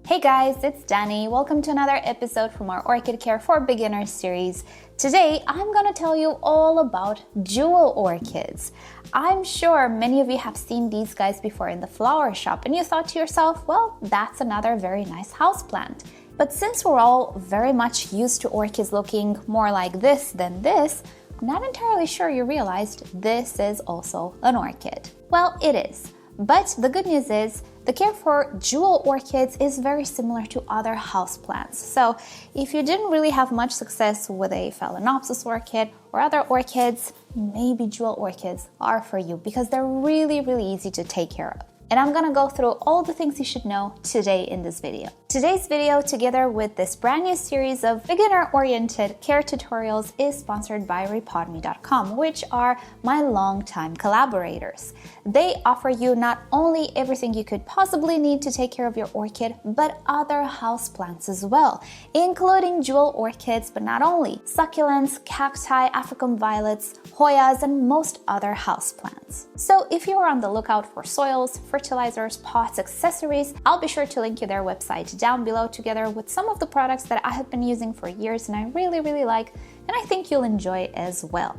Hey guys, it's Dani. Welcome to another episode from our Orchid Care for Beginners series. Today, I'm going to tell you all about jewel orchids. I'm sure many of you have seen these guys before in the flower shop and you thought to yourself, well, that's another very nice houseplant. But since we're all very much used to orchids looking more like this than this, I'm not entirely sure you realized this is also an orchid. Well, it is. But the good news is, the care for jewel orchids is very similar to other houseplants. So if you didn't really have much success with a Phalaenopsis orchid or other orchids, maybe jewel orchids are for you because they're really easy to take care of. And I'm gonna go through all the things you should know today in this video. Today's video, together with this brand new series of beginner-oriented care tutorials, is sponsored by repotme.com, which are my longtime collaborators. They offer you not only everything you could possibly need to take care of your orchid, but other houseplants as well, including jewel orchids, but not only, succulents, cacti, African violets, Hoyas, and most other houseplants. So if you are on the lookout for soils, fertilizers, pots, accessories, I'll be sure to link you their website down below together with some of the products that I have been using for years and I really like, and I think you'll enjoy as well.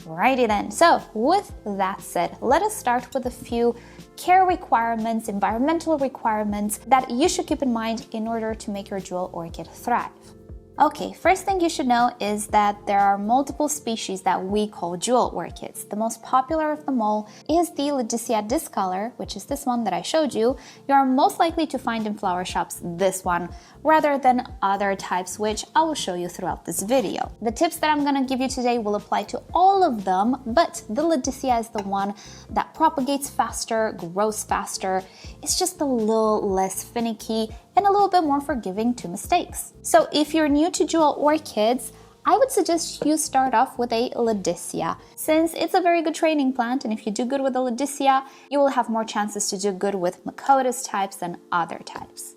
Alrighty then, so with that said, let us start with a few care requirements, environmental requirements that you should keep in mind in order to make your jewel orchid thrive. Okay, first thing you should know is that there are multiple species that we call jewel orchids. The most popular of them all is the Nicosia discolor, which is this one that I showed you. You are most likely to find in flower shops this one, rather than other types, which I will show you throughout this video. The tips that I'm gonna give you today will apply to all of them, but the Nicosia is the one that propagates faster, grows faster. It's just a little less finicky and a little bit more forgiving to mistakes. So if you're new to jewel orchids, I would suggest you start off with a Nicosia, since it's a very good training plant, and if you do good with the Nicosia, you will have more chances to do good with Mycotis types and other types.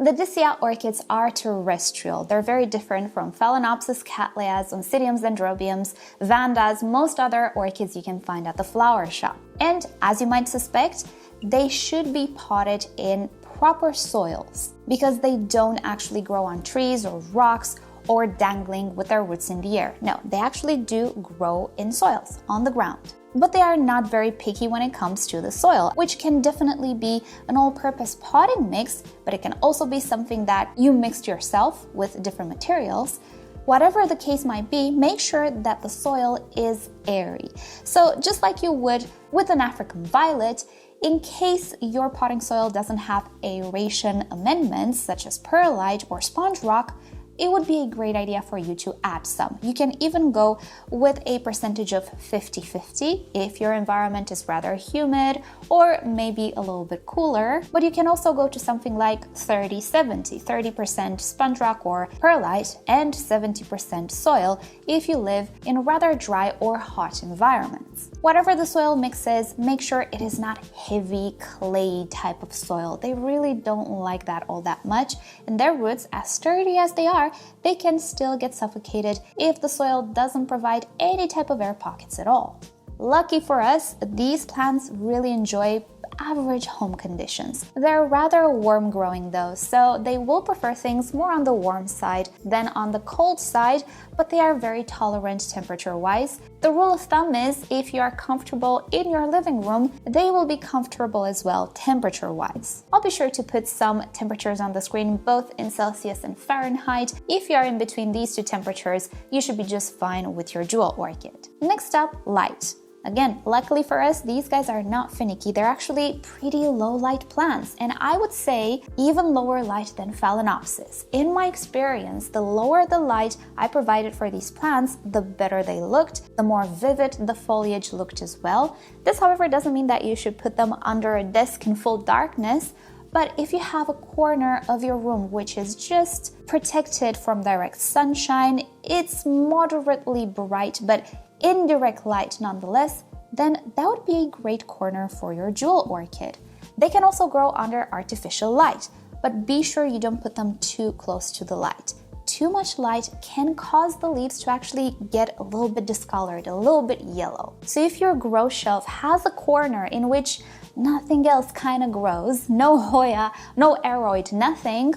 Nicosia orchids are terrestrial. They're very different from Phalaenopsis, Cattleyas, Oncidiums, Dendrobiums, Vandas, most other orchids you can find at the flower shop. And as you might suspect, they should be potted in proper soils because they don't actually grow on trees or rocks or dangling with their roots in the air. No, they actually do grow in soils, on the ground. But they are not very picky when it comes to the soil, which can definitely be an all-purpose potting mix, but it can also be something that you mixed yourself with different materials. Whatever the case might be, make sure that the soil is airy. So just like you would with an African violet, in case your potting soil doesn't have aeration amendments such as perlite or sponge rock, it would be a great idea for you to add some. You can even go with a percentage of 50-50 if your environment is rather humid or maybe a little bit cooler, but you can also go to something like 30-70, 30% sponge rock or perlite and 70% soil if you live in rather dry or hot environments. Whatever the soil mix is, make sure it is not heavy clay type of soil. They really don't like that all that much, and their roots, as sturdy as they are, they can still get suffocated if the soil doesn't provide any type of air pockets at all. Lucky for us, these plants really enjoy average home conditions. They're rather warm growing though, so they will prefer things more on the warm side than on the cold side, but they are very tolerant temperature-wise. The rule of thumb is if you are comfortable in your living room, they will be comfortable as well temperature-wise. I'll be sure to put some temperatures on the screen, both in Celsius and Fahrenheit. If you are in between these two temperatures, you should be just fine with your jewel orchid. Next up, light. Again, luckily for us, these guys are not finicky. They're actually pretty low light plants, and I would say even lower light than Phalaenopsis. In my experience, the lower the light I provided for these plants, the better they looked, the more vivid the foliage looked as well. This, however, doesn't mean that you should put them under a desk in full darkness, but if you have a corner of your room which is just protected from direct sunshine, it's moderately bright, but indirect light nonetheless, then that would be a great corner for your jewel orchid. They can also grow under artificial light, but be sure you don't put them too close to the light. Too much light can cause the leaves to actually get a little bit discolored, a little bit yellow. So if your grow shelf has a corner in which nothing else kind of grows, no Hoya, no aroid, nothing,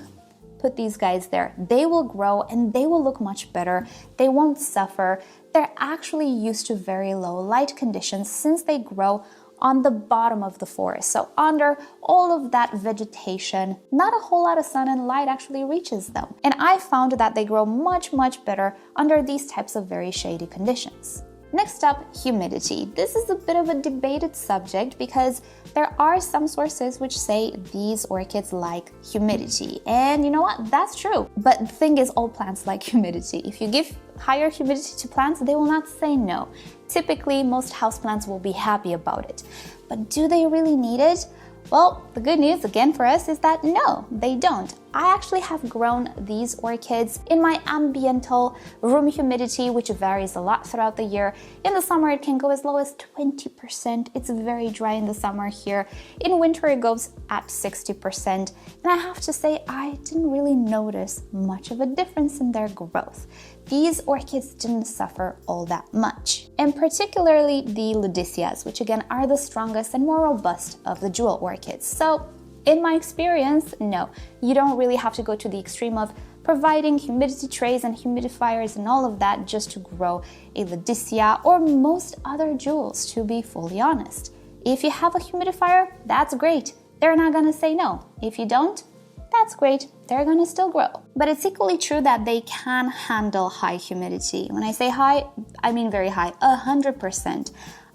put these guys there. They will grow and they will look much better. They won't suffer. They're actually used to very low light conditions since they grow on the bottom of the forest. So under all of that vegetation, not a whole lot of sun and light actually reaches them. And I found that they grow much, much better under these types of very shady conditions. Next up, humidity. This is a bit of a debated subject because there are some sources which say these orchids like humidity. And you know what? That's true. But the thing is, all plants like humidity. If you give higher humidity to plants, they will not say no. Typically, most houseplants will be happy about it. But do they really need it? Well, the good news again for us is that no, they don't. I actually have grown these orchids in my ambiental room humidity, which varies a lot throughout the year. In the summer, it can go as low as 20%. It's very dry in the summer here. In winter, it goes at 60%. And I have to say, I didn't really notice much of a difference in their growth. These orchids didn't suffer all that much. And particularly the ludicias, which again are the strongest and more robust of the jewel orchids. So in my experience, no, you don't really have to go to the extreme of providing humidity trays and humidifiers and all of that just to grow a ludicia or most other jewels, to be fully honest. If you have a humidifier, that's great. They're not gonna say no. If you don't, that's great, they're gonna still grow. But it's equally true that they can handle high humidity. When I say high, I mean very high, 100%.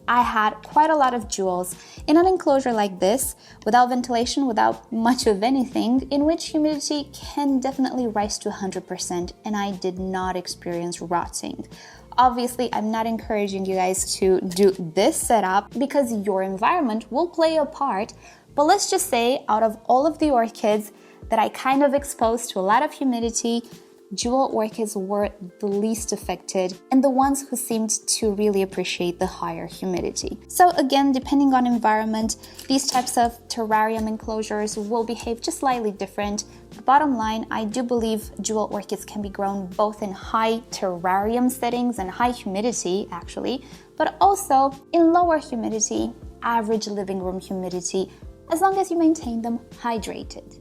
I had quite a lot of jewels in an enclosure like this, without ventilation, without much of anything, in which humidity can definitely rise to 100%, and I did not experience rotting. Obviously, I'm not encouraging you guys to do this setup because your environment will play a part, but let's just say out of all of the orchids that I kind of exposed to a lot of humidity, jewel orchids were the least affected and the ones who seemed to really appreciate the higher humidity. So again, depending on environment, these types of terrarium enclosures will behave just slightly different. The bottom line, I do believe jewel orchids can be grown both in high terrarium settings and high humidity actually, but also in lower humidity, average living room humidity, as long as you maintain them hydrated.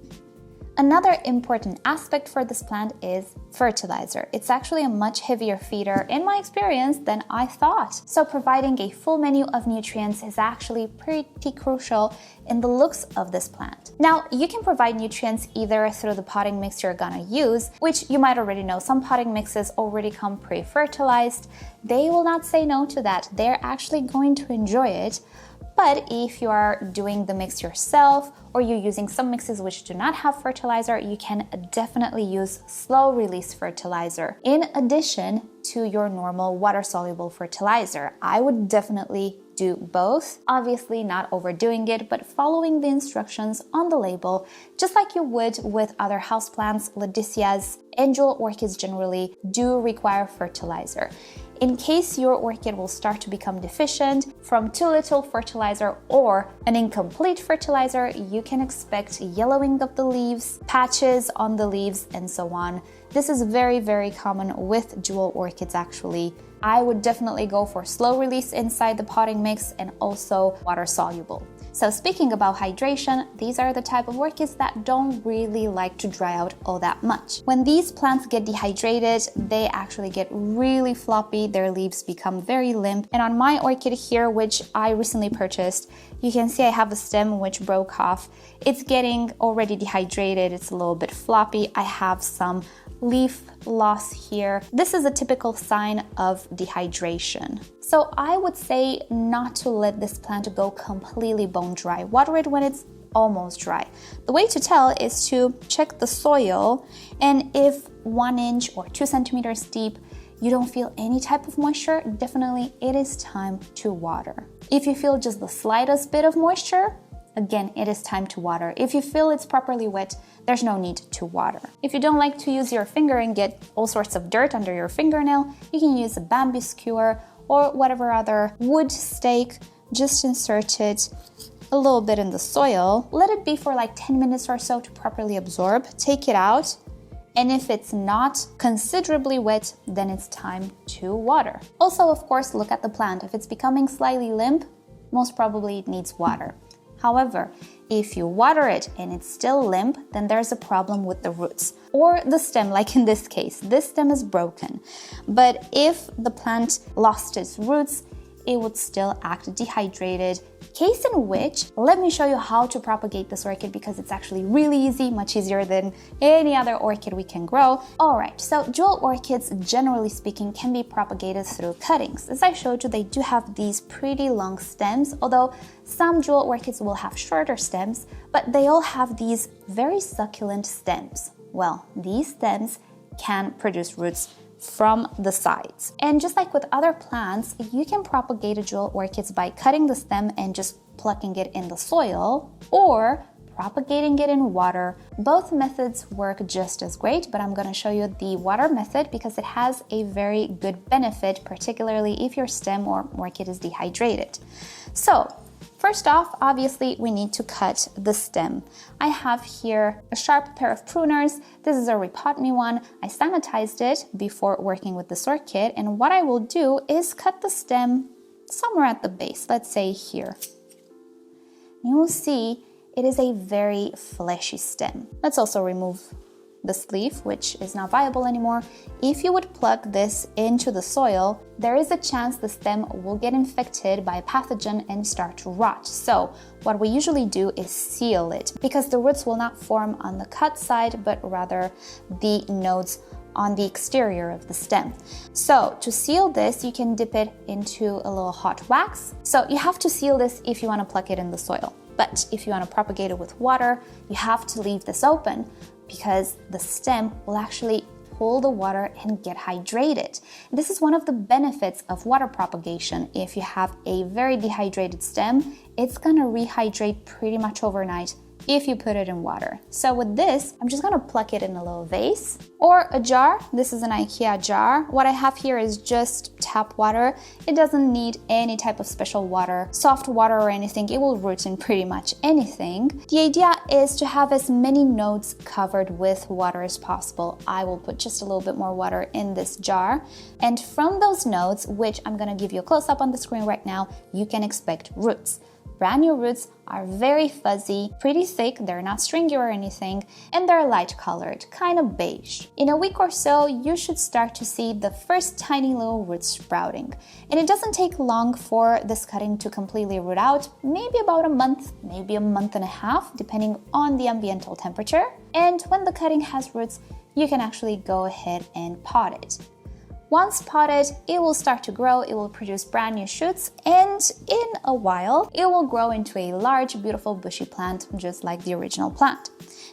Another important aspect for this plant is fertilizer. It's actually a much heavier feeder in my experience than I thought. So providing a full menu of nutrients is actually pretty crucial in the looks of this plant. Now, you can provide nutrients either through the potting mix you're gonna use, which you might already know, some potting mixes already come pre-fertilized. They will not say no to that. They're actually going to enjoy it. But if you are doing the mix yourself or you're using some mixes which do not have fertilizer, you can definitely use slow release fertilizer in addition to your normal water-soluble fertilizer. I would definitely do both. Obviously not overdoing it, but following the instructions on the label, just like you would with other houseplants. Ludicias and jewel orchids generally do require fertilizer. In case your orchid will start to become deficient from too little fertilizer or an incomplete fertilizer, you can expect yellowing of the leaves, patches on the leaves, and so on. This is very, very common with jewel orchids actually. I would definitely go for slow release inside the potting mix and also water soluble. So speaking about hydration, these are the type of orchids that don't really like to dry out all that much. When these plants get dehydrated, they actually get really floppy, their leaves become very limp. And on my orchid here, which I recently purchased, you can see I have a stem which broke off. It's getting already dehydrated, it's a little bit floppy. I have some leaf loss here. This is a typical sign of dehydration. So I would say not to let this plant go completely bone dry. Water it when it's almost dry. The way to tell is to check the soil, and if 1 inch or 2 centimeters deep, you don't feel any type of moisture, definitely it is time to water. If you feel just the slightest bit of moisture, again, it is time to water. If you feel it's properly wet, there's no need to water. If you don't like to use your finger and get all sorts of dirt under your fingernail, you can use a Bambi skewer or whatever other wood stake. Just insert it a little bit in the soil. Let it be for like 10 minutes or so to properly absorb. Take it out. And if it's not considerably wet, then it's time to water. Also, of course, look at the plant. If it's becoming slightly limp, most probably it needs water. However, if you water it and it's still limp, then there's a problem with the roots or the stem, like in this case. This stem is broken. But if the plant lost its roots, it would still act dehydrated. Case in which, let me show you how to propagate this orchid because it's actually really easy, much easier than any other orchid we can grow. Alright, so jewel orchids, generally speaking, can be propagated through cuttings. As I showed you, they do have these pretty long stems, although some jewel orchids will have shorter stems, but they all have these very succulent stems. Well, these stems can produce roots from the sides. And just like with other plants, you can propagate a jewel orchids by cutting the stem and just plucking it in the soil, or propagating it in water. Both methods work just as great, but I'm going to show you the water method because it has a very good benefit, particularly if your stem or orchid is dehydrated. So, first off, obviously, we need to cut the stem. I have here a sharp pair of pruners. This is a RepotMe one. I sanitized it before working with this orchid, and what I will do is cut the stem somewhere at the base, let's say here. You will see it is a very fleshy stem. Let's also remove this leaf, which is not viable anymore. If you would plug this into the soil, there is a chance the stem will get infected by a pathogen and start to rot. So what we usually do is seal it because the roots will not form on the cut side, but rather the nodes on the exterior of the stem. So to seal this, you can dip it into a little hot wax. So you have to seal this if you want to pluck it in the soil. But if you want to propagate it with water, you have to leave this open because the stem will actually pull the water and get hydrated. This is one of the benefits of water propagation. If you have a very dehydrated stem, it's gonna rehydrate pretty much overnight if you put it in water. So with this, I'm just gonna pluck it in a little vase or a jar. This is an IKEA jar. What I have here is just tap water. It doesn't need any type of special water, soft water or anything. It will root in pretty much anything. The idea is to have as many nodes covered with water as possible. I will put just a little bit more water in this jar. And from those nodes, which I'm gonna give you a close-up on the screen right now, you can expect roots. Brand new roots are very fuzzy, pretty thick, they're not stringy or anything, and they're light colored, kind of beige. In a week or so, you should start to see the first tiny little roots sprouting. And it doesn't take long for this cutting to completely root out, maybe about a month, maybe a month and a half, depending on the ambiental temperature. And when the cutting has roots, you can actually go ahead and pot it. Once potted, it will start to grow, it will produce brand new shoots, and in a while, it will grow into a large, beautiful, bushy plant, just like the original plant.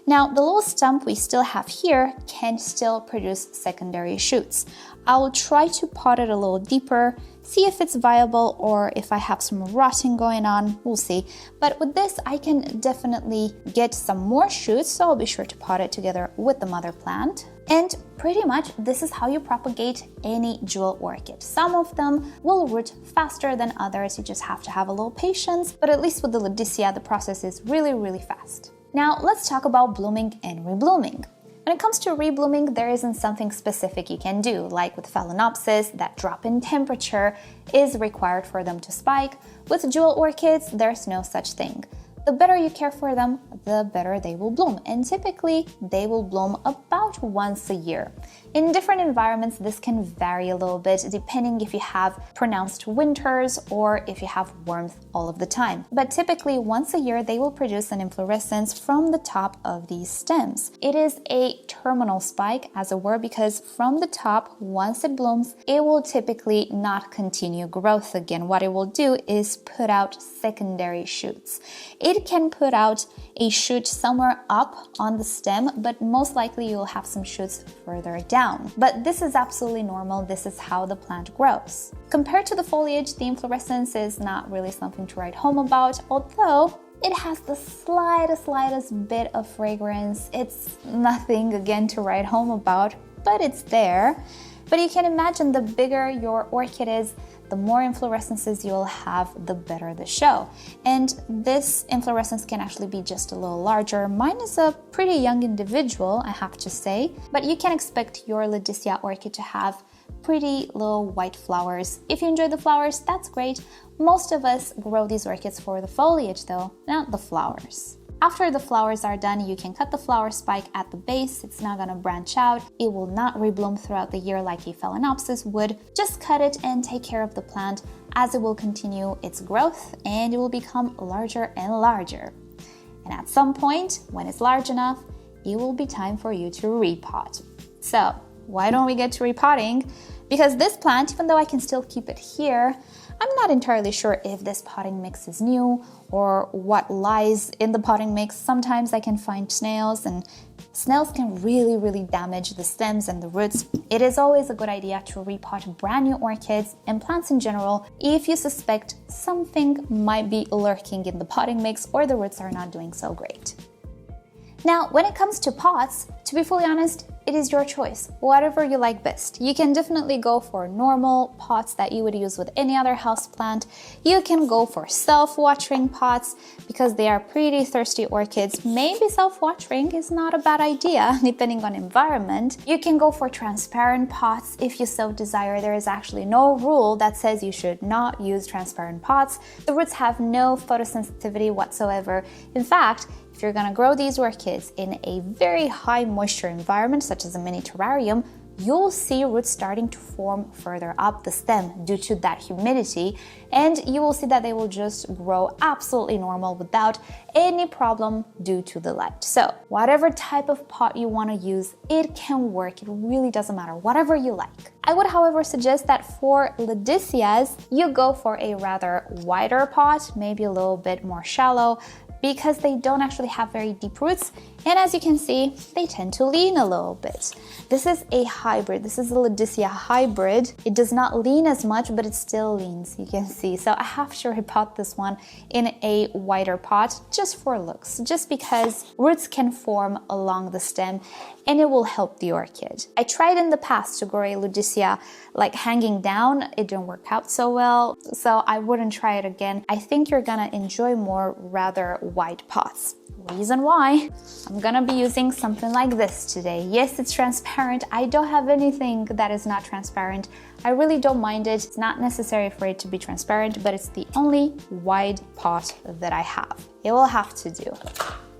Now, the little stump we still have here can still produce secondary shoots. I will try to pot it a little deeper, see if it's viable or if I have some rotting going on, we'll see. But with this, I can definitely get some more shoots, so I'll be sure to pot it together with the mother plant. And pretty much this is how you propagate any jewel orchid. Some of them will root faster than others, you just have to have a little patience, but at least with the Nicosia, the process is really, really fast. Now let's talk about blooming and reblooming. When it comes to reblooming, there isn't something specific you can do, like with Phalaenopsis, that drop in temperature is required for them to spike. With jewel orchids, there's no such thing. The better you care for them, the better they will bloom. And typically, they will bloom about once a year. In different environments, this can vary a little bit depending if you have pronounced winters or if you have warmth all of the time. But typically, once a year, they will produce an inflorescence from the top of these stems. It is a terminal spike, as it were, because from the top, once it blooms, it will typically not continue growth again. What it will do is put out secondary shoots. It can put out a shoot somewhere up on the stem, but most likely you'll have some shoots further down. But this is absolutely normal. This is how the plant grows. Compared to the foliage, the inflorescence is not really something to write home about, although it has the slightest bit of fragrance. It's nothing, again, to write home about, but it's there. But you can imagine the bigger your orchid is, the more inflorescences you'll have, the better the show. And this inflorescence can actually be just a little larger. Mine is a pretty young individual, I have to say, but you can expect your Laodicea orchid to have pretty little white flowers. If you enjoy the flowers, that's great. Most of us grow these orchids for the foliage though, not the flowers. After the flowers are done, you can cut the flower spike at the base. It's not gonna branch out. It will not rebloom throughout the year like a Phalaenopsis would. Just cut it and take care of the plant as it will continue its growth and it will become larger and larger. And at some point, when it's large enough, it will be time for you to repot. So why don't we get to repotting? Because this plant, even though I can still keep it here, I'm not entirely sure if this potting mix is new or what lies in the potting mix. Sometimes I can find snails, and snails can really damage the stems and the roots. It is always a good idea to repot brand new orchids and plants in general if you suspect something might be lurking in the potting mix or the roots are not doing so great. Now, when it comes to pots, to be fully honest, it is your choice, whatever you like best. You can definitely go for normal pots that you would use with any other houseplant. You can go for self-watering pots because they are pretty thirsty orchids. Maybe self-watering is not a bad idea depending on environment. You can go for transparent pots if you so desire. There is actually no rule that says you should not use transparent pots. The roots have no photosensitivity whatsoever. In fact, if you're gonna grow these orchids in a very high moisture environment, such as a mini terrarium, you'll see roots starting to form further up the stem due to that humidity, and you will see that they will just grow absolutely normal without any problem due to the light. So whatever type of pot you want to use, it can work. It really doesn't matter, whatever you like. I would, however, suggest that for Laodiceas, you go for a rather wider pot, maybe a little bit more shallow, because they don't actually have very deep roots, and as you can see, they tend to lean a little bit. This is a hybrid. This is a Laodicea hybrid. It does not lean as much, but it still leans, you can see. So I have to repot this one in a wider pot just for looks, just because roots can form along the stem and it will help the orchid. I tried in the past to grow a Laodicea like hanging down. It didn't work out so well, so I wouldn't try it again. I think you're gonna enjoy more rather wide pots. Reason why, I'm gonna be using something like this today. Yes, it's transparent. I don't have anything that is not transparent. I really don't mind it. It's not necessary for it to be transparent, but it's the only wide pot that I have. It will have to do.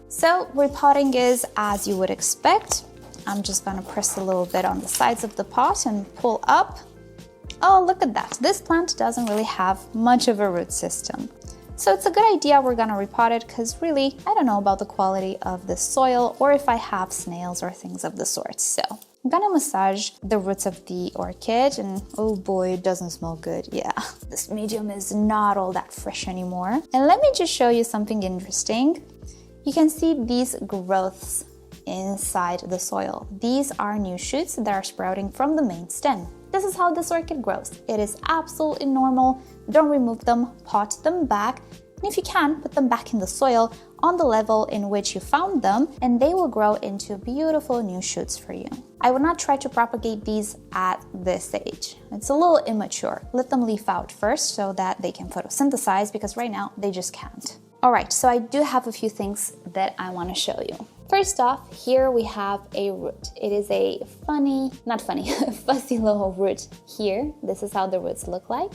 So repotting is as you would expect. I'm just gonna press a little bit on the sides of the pot and pull up. Oh, look at that. This plant doesn't really have much of a root system. So it's a good idea we're gonna repot it because really, I don't know about the quality of the soil or if I have snails or things of the sort. So I'm gonna massage the roots of the orchid and oh boy, it doesn't smell good. Yeah, this medium is not all that fresh anymore. And let me just show you something interesting. You can see these growths inside the soil. These are new shoots that are sprouting from the main stem. This is how this orchid grows. It is absolutely normal. Don't remove them, pot them back, and if you can, put them back in the soil on the level in which you found them, and they will grow into beautiful new shoots for you. I would not try to propagate these at this age. It's a little immature. Let them leaf out first so that they can photosynthesize, because right now they just can't. All right, so I do have a few things that I want to show you. First off, here we have a root. It is a fuzzy little root here. This is how the roots look like.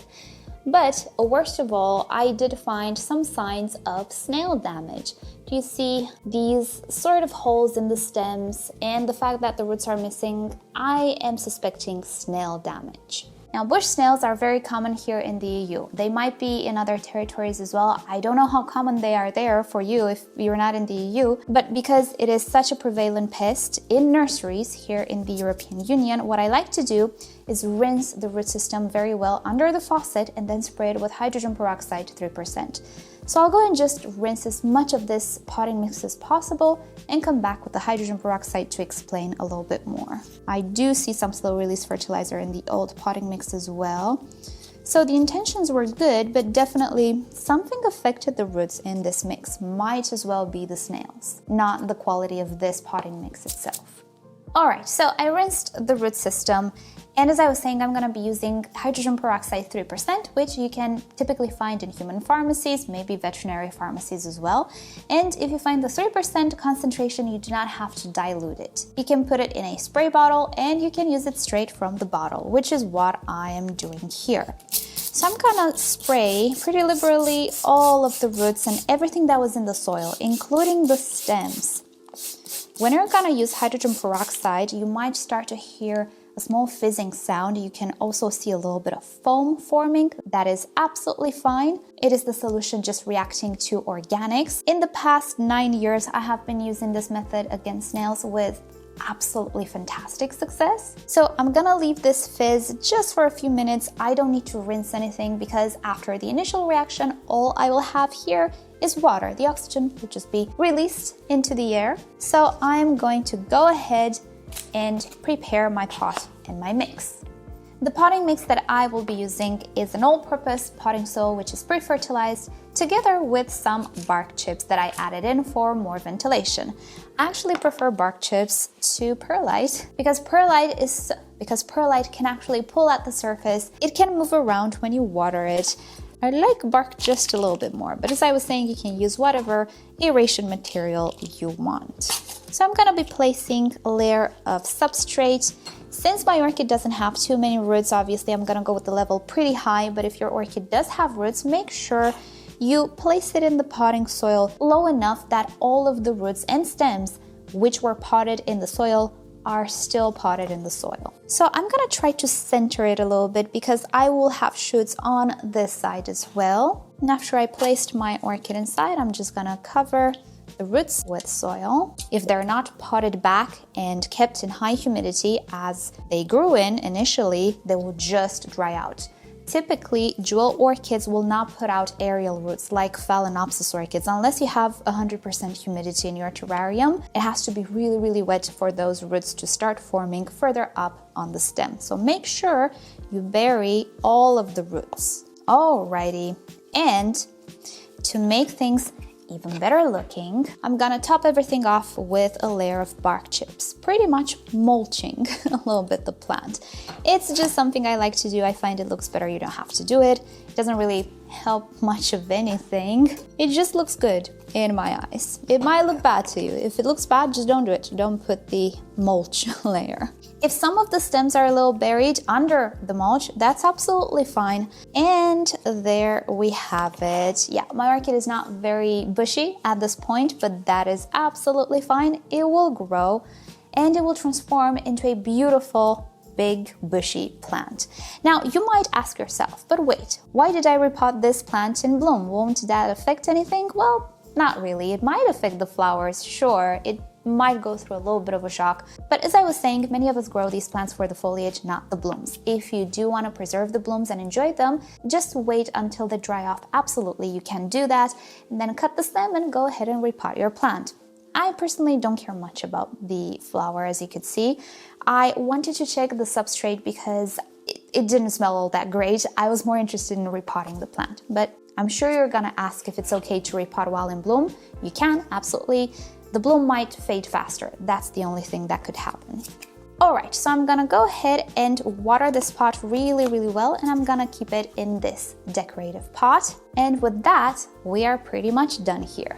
But worst of all, I did find some signs of snail damage. Do you see these sort of holes in the stems and the fact that the roots are missing? I am suspecting snail damage. Now, bush snails are very common here in the EU. They might be in other territories as well. I don't know how common they are there for you if you're not in the EU, but because it is such a prevalent pest in nurseries here in the European Union, what I like to do is rinse the root system very well under the faucet and then spray it with hydrogen peroxide 3%. So I'll go and just rinse as much of this potting mix as possible and come back with the hydrogen peroxide to explain a little bit more. I do see some slow release fertilizer in the old potting mix as well. So the intentions were good, but definitely something affected the roots in this mix. Might as well be the snails, not the quality of this potting mix itself. All right, so I rinsed the root system, and as I was saying, I'm gonna be using hydrogen peroxide 3%, which you can typically find in human pharmacies, maybe veterinary pharmacies as well. And if you find the 3% concentration, you do not have to dilute it. You can put it in a spray bottle and you can use it straight from the bottle, which is what I am doing here. So I'm gonna spray pretty liberally all of the roots and everything that was in the soil, including the stems. When you're gonna use hydrogen peroxide, you might start to hear a small fizzing sound. You can also see a little bit of foam forming. That is absolutely fine. It is the solution just reacting to organics. In the past 9 years, I have been using this method against snails with absolutely fantastic success. So I'm gonna leave this fizz just for a few minutes. I don't need to rinse anything because after the initial reaction, all I will have here is water. The oxygen will just be released into the air. So I'm going to go ahead and prepare my pot and my mix. The potting mix that I will be using is an all-purpose potting soil which is pre-fertilized, together with some bark chips that I added in for more ventilation. I actually prefer bark chips to perlite because perlite can actually pull at the surface. It can move around when you water it. I like bark just a little bit more, but as I was saying, you can use whatever aeration material you want. So I'm gonna be placing a layer of substrate. Since my orchid doesn't have too many roots, obviously I'm gonna go with the level pretty high, but if your orchid does have roots, make sure you place it in the potting soil low enough that all of the roots and stems which were potted in the soil are still potted in the soil. So I'm gonna try to center it a little bit because I will have shoots on this side as well. And after I placed my orchid inside, I'm just gonna cover the roots with soil. If they're not potted back and kept in high humidity as they grew in initially, they will just dry out. Typically, jewel orchids will not put out aerial roots like Phalaenopsis orchids unless you have 100% humidity in your terrarium. It has to be really, really wet for those roots to start forming further up on the stem. So make sure you bury all of the roots. Alrighty, and to make things even better looking, I'm gonna top everything off with a layer of bark chips, pretty much mulching a little bit the plant. It's just something I like to do. I find it looks better. You don't have to do it. It doesn't really help much of anything. It just looks good in my eyes. It might look bad to you. If it looks bad, just don't do it. Don't put the mulch layer. If some of the stems are a little buried under the mulch, that's absolutely fine. And there we have it. Yeah, my orchid is not very bushy at this point, but that is absolutely fine. It will grow and it will transform into a beautiful, big, bushy plant. Now, you might ask yourself, but wait, why did I repot this plant in bloom? Won't that affect anything? Well, not really. It might affect the flowers, sure. It might go through a little bit of a shock. But as I was saying, many of us grow these plants for the foliage, not the blooms. If you do want to preserve the blooms and enjoy them, just wait until they dry off. Absolutely, you can do that. And then cut the stem and go ahead and repot your plant. I personally don't care much about the flower, as you could see. I wanted to check the substrate because it didn't smell all that great. I was more interested in repotting the plant. But I'm sure you're gonna ask if it's okay to repot while in bloom. You can, absolutely. The bloom might fade faster. That's the only thing that could happen. All right, so I'm gonna go ahead and water this pot really, really well, and I'm gonna keep it in this decorative pot. And with that, we are pretty much done here.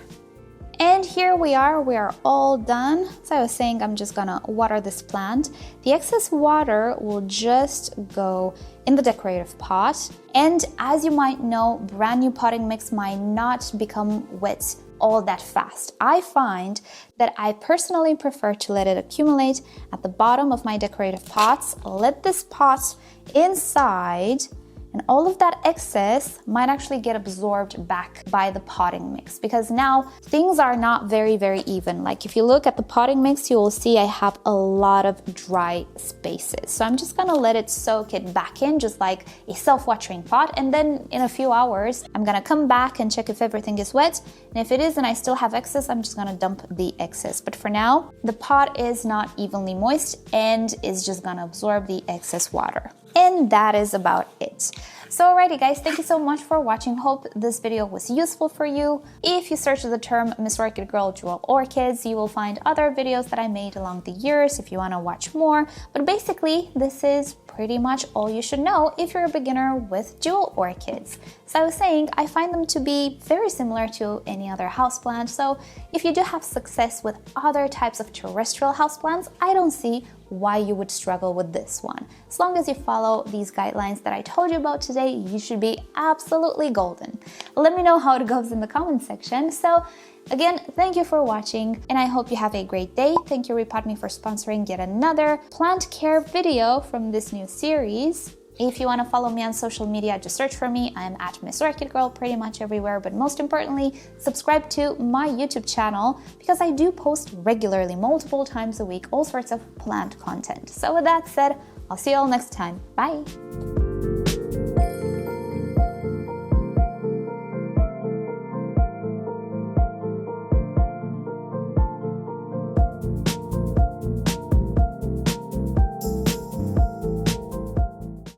And here we are all done. So I was saying I'm just gonna water this plant. The excess water will just go in the decorative pot. And as you might know, brand new potting mix might not become wet all that fast. I find that I personally prefer to let it accumulate at the bottom of my decorative pots, let this pot inside, and all of that excess might actually get absorbed back by the potting mix, because now things are not very, very even. Like if you look at the potting mix, you will see I have a lot of dry spaces. So I'm just gonna let it soak it back in, just like a self-watering pot. And then in a few hours, I'm gonna come back and check if everything is wet. And if it is and I still have excess, I'm just gonna dump the excess. But for now, the pot is not evenly moist and is just gonna absorb the excess water. And that is about it. So alrighty guys, thank you so much for watching. Hope this video was useful for you. If you search the term Miss Orchid Girl Jewel Orchids, you will find other videos that I made along the years if you want to watch more. But basically, this is pretty much all you should know if you're a beginner with jewel orchids. So I was saying, I find them to be very similar to any other houseplant. So if you do have success with other types of terrestrial houseplants, I don't see why you would struggle with this one. As long as you follow these guidelines that I told you about today, you should be absolutely golden. Let me know how it goes in the comment section. So again, thank you for watching and I hope you have a great day. Thank you RepotMe for sponsoring yet another plant care video from this new series. If you want to follow me on social media, just search for me. I'm at MissOrchidGirl pretty much everywhere, but most importantly, subscribe to my YouTube channel because I do post regularly, multiple times a week, all sorts of plant content. So with that said, I'll see you all next time. Bye!